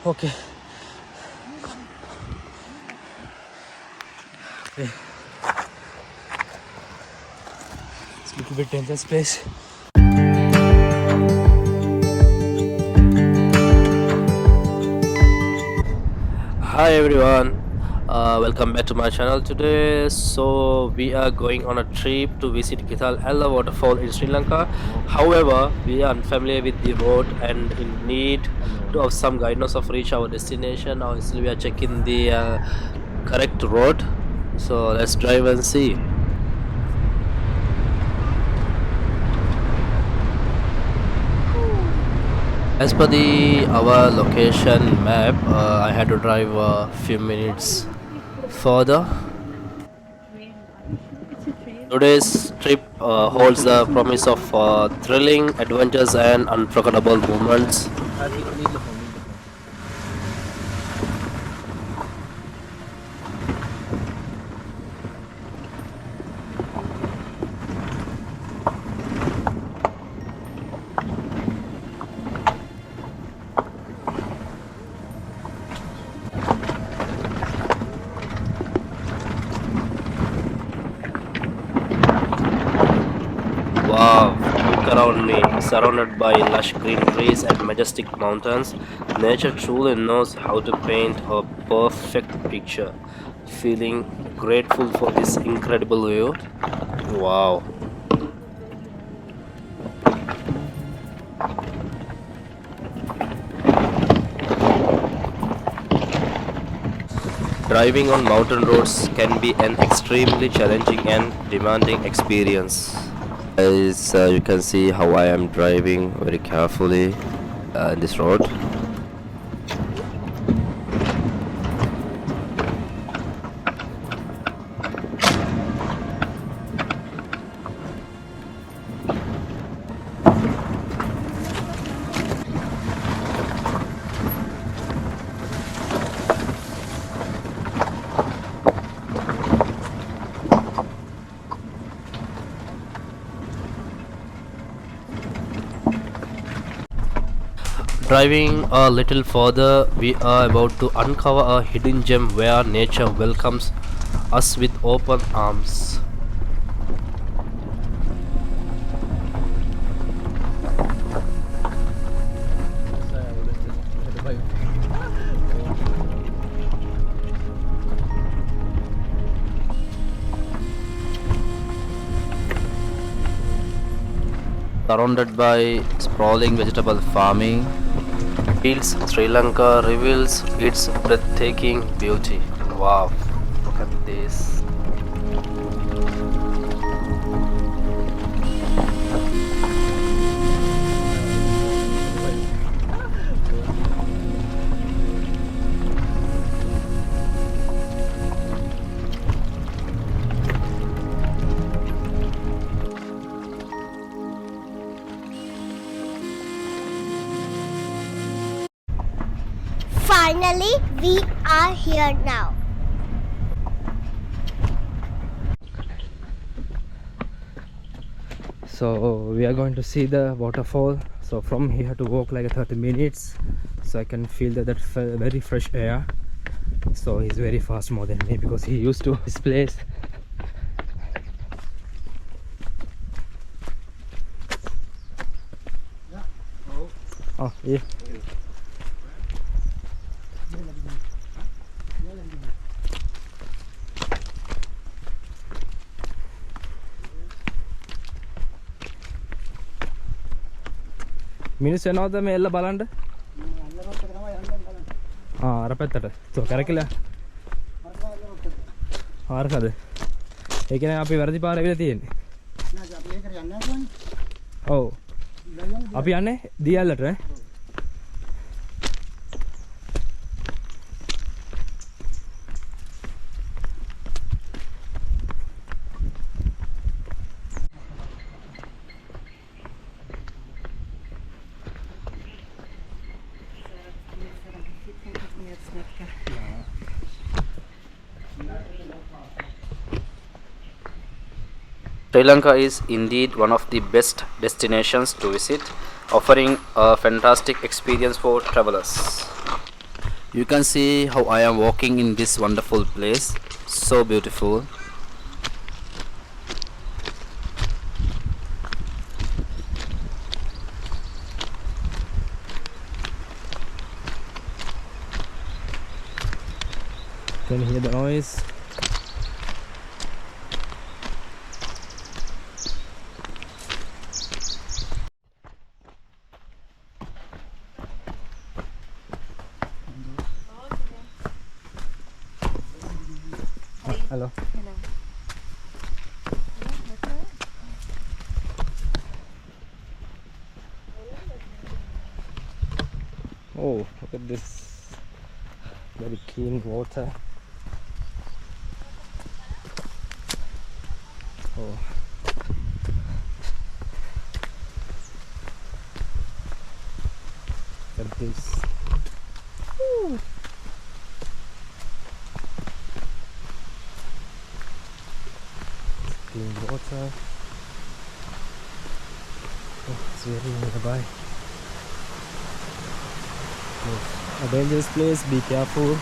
Okay. Okay. It's a little bit dangerous place. Hi everyone, welcome back to my channel today. So we are going on a trip to visit Kithal Ella waterfall in Sri Lanka. However, we are unfamiliar with the road and in need of some guidance of reach our destination. Now still we are checking the correct road. So let's drive and see. As per the our location map, I had to drive a few minutes further. Today's trip holds the promise of thrilling adventures and unforgettable moments. Wow, look around me, surrounded by lush green trees and majestic mountains. Nature truly knows how to paint a perfect picture. Feeling grateful for this incredible view. Wow. Driving on mountain roads can be an extremely challenging and demanding experience. As you can see how I am driving very carefully in this road. Driving a little further, we are about to uncover a hidden gem where nature welcomes us with open arms. Surrounded by sprawling vegetable farming fields, Sri Lanka reveals its breathtaking beauty. Wow, look at this. Finally, we are here now. So we are going to see the waterfall. So from here to walk like 30 minutes. So I can feel that very fresh air. So he's very fast more than me because he used to this place. Oh yeah. මිනිස්සු එනවද මේ එල්ල බලන්න? අර පැත්තට. ඒක කරකිලා. හරිද? ඒ කියන්නේ අපි වැරදි පාර ඇවිල්ලා තියෙන්නේ. නෑ අපි ඒකට යන්නේ නැහැ. ඔව්. අපි යන්නේ දියල්ලට නේ. Sri Lanka is indeed one of the best destinations to visit, offering a fantastic experience for travelers. You can see how I am walking in this wonderful place. So beautiful. Can you hear the noise? Hello. Oh, look at this very clean water. Oh. Look at this. Woo. Clean water. Oh, it's very nearby. Yes. A dangerous place, be careful.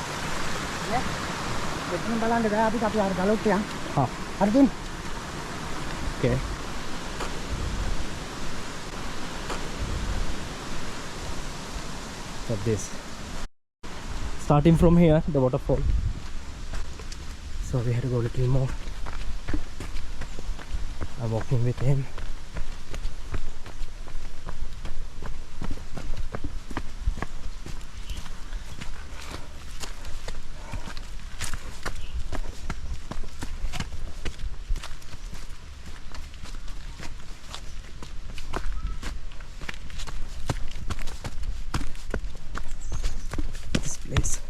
Huh. Okay. Look at this. Starting from here, the waterfall. So we had to go a little more. I'm walking with him. This place.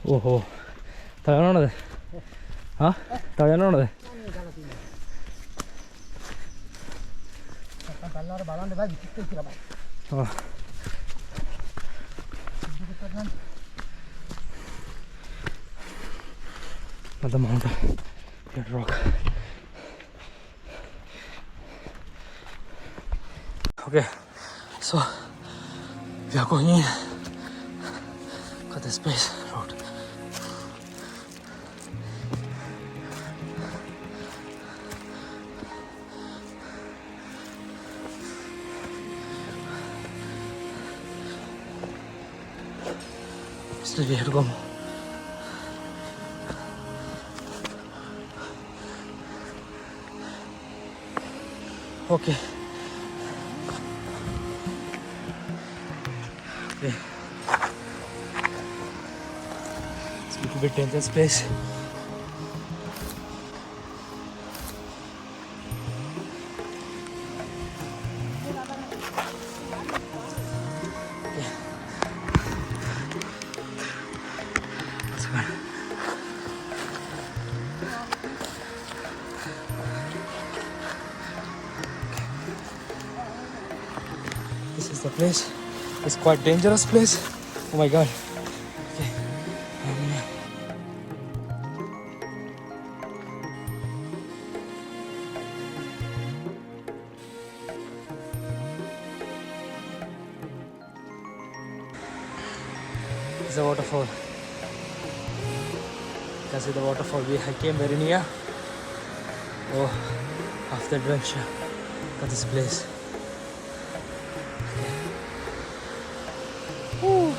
Oh, tahu Hah? Tahu yang mana? Oh. Another mountain. Red rock. Okay, so we are going in. Got this place road. Still we have to go more. Okay. Okay. It's a little bit dangerous place. This is the place. It's quite dangerous place. Oh my god. Okay. It's a waterfall. You can see the waterfall. I came very near. Oh, after adventure. Look at this place. Woo.